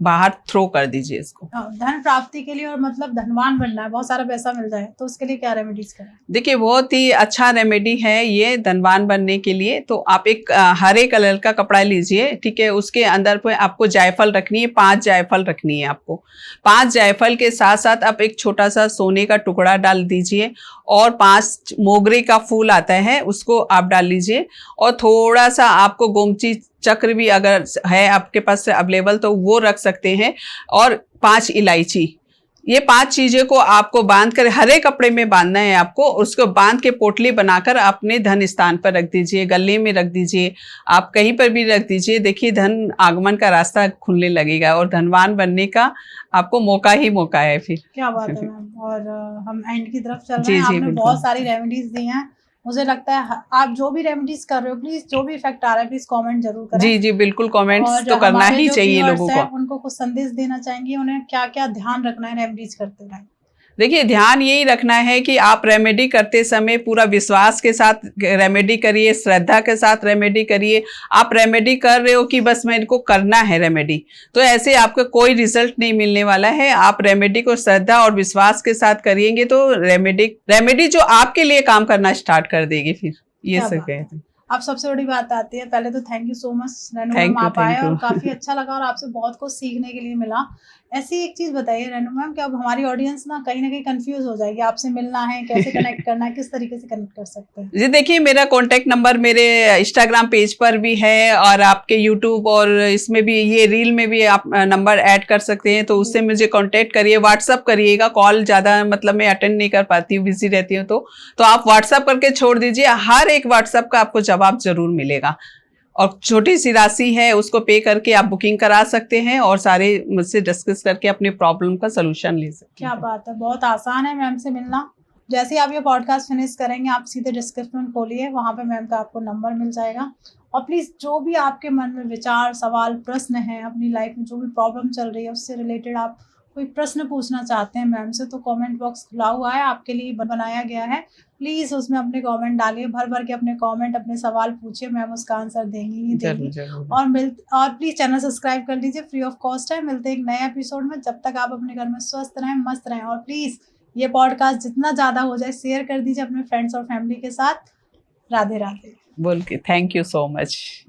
बाहर थ्रो कर दीजिए इसको। धन प्राप्ति के लिए और मतलब धनवान बनना है, बहुत सारा पैसा मिल जाए, तो उसके लिए क्या रेमेडीज करें? देखिए बहुत ही अच्छा रेमेडी है ये धनवान बनने के लिए। तो आप एक हरे कलर का कपड़ा लीजिए, ठीक है। उसके अंदर पे आपको जायफल रखनी है, 5 जायफल रखनी है आपको। 5 जायफल के साथ साथ आप एक छोटा सा सोने का टुकड़ा डाल दीजिए और 5 मोगरे का फूल आता है उसको आप डाल लीजिए, और थोड़ा सा आपको गोमती चक्र भी अगर है आपके पास अवेलेबल तो वो रख सकते हैं, और 5 इलायची। ये 5 चीजें को आपको बांध कर हरे कपड़े में बांधना है आपको। उसको बांध के पोटली बनाकर अपने धन स्थान पर रख दीजिए, गले में रख दीजिए, आप कहीं पर भी रख दीजिए। देखिए धन आगमन का रास्ता खुलने लगेगा और धनवान बनने का आपको मौका ही मौका है फिर। क्या बात है मैम। और हम एंड की तरफ चल रहे जी, हैं। जी, आपने बिल्कुल। बहुत सारी रेमेडीज दी हैं। मुझे लगता है आप जो भी रेमेडीज कर रहे हो, प्लीज जो भी इफेक्ट आ रहा है प्लीज कमेंट जरूर करें। जी जी बिल्कुल, कमेंट्स और तो करना हमारे ही जो चाहिए viewers लोगों हैं, को। उनको कुछ संदेश देना चाहेंगे, उन्हें क्या क्या ध्यान रखना है रेमेडीज करते टाइम? देखिए ध्यान यही रखना है कि आप रेमेडी करते समय पूरा विश्वास के साथ रेमेडी करिए, श्रद्धा के साथ रेमेडी करिए। आप रेमेडी कर रहे हो कि बस मेरे को करना है रेमेडी, तो ऐसे आपका कोई रिजल्ट नहीं मिलने वाला है। आप रेमेडी को श्रद्धा और विश्वास के साथ करिएंगे तो रेमेडी जो आपके लिए काम करना स्टार्ट कर देगी फिर। ये क्या सब बात है। कहते हैं। आप सबसे बड़ी बात आती है, पहले तो thank you so much Renu Thank ma'am, you, आप आए thank you. और काफी अच्छा लगा और आपसे बहुत कुछ सीखने के लिए मिला। ऐसी एक चीज बताइए रेनू मैम कि अब हमारी ऑडियंस ना कहीं कंफ्यूज हो जाएगी, आपसे मिलना है, कैसे कनेक्ट करना है, किस तरीके से कनेक्ट कर सकते हैं? जी देखिए मेरा कॉन्टैक्ट नंबर मेरे इंस्टाग्राम पेज पर भी है, और आपके यूट्यूब और इसमें भी ये रील में भी आप नंबर ऐड कर सकते हैं, तो उससे मुझे कांटेक्ट करिए। व्हाट्सअप करिएगा, कॉल ज़्यादा मतलब मैं अटेंड नहीं कर पाती हूँ, बिजी रहती हूँ, तो आप व्हाट्सअप करके छोड़ दीजिए। हर एक व्हाट्सअप का आपको जवाब जरूर मिलेगा, और छोटी सी राशि है उसको पे करके आप बुकिंग करा सकते हैं और सारे मुझसे डिस्कस करके अपने प्रॉब्लम का सलूशन ले सकते हैं। क्या बात है, बहुत आसान है मैम से मिलना। जैसे ही आप ये पॉडकास्ट फिनिश करेंगे, आप सीधे डिस्क्रिप्शन खोलिए, वहाँ पे मैम का आपको नंबर मिल जाएगा। और प्लीज़ जो भी आपके मन में विचार, सवाल, प्रश्न हैं, अपनी लाइफ में जो भी प्रॉब्लम चल रही है उससे रिलेटेड आप कोई प्रश्न पूछना चाहते हैं मैम से, तो कमेंट बॉक्स खुला हुआ है, आपके लिए बनाया गया है। प्लीज़ उसमें अपने कमेंट डालिए, भर भर के अपने कमेंट, अपने सवाल पूछिए, मैम उसका आंसर देंगी ही देंगी। और प्लीज़ चैनल सब्सक्राइब कर लीजिए, फ्री ऑफ कॉस्ट है। मिलते हैं एक नए एपिसोड में, जब तक आप अपने घर में स्वस्थ रहें, मस्त रहें। और प्लीज़ ये पॉडकास्ट जितना ज़्यादा हो जाए शेयर कर दीजिए अपने फ्रेंड्स और फैमिली के साथ। राधे राधे बोल के थैंक यू सो मच।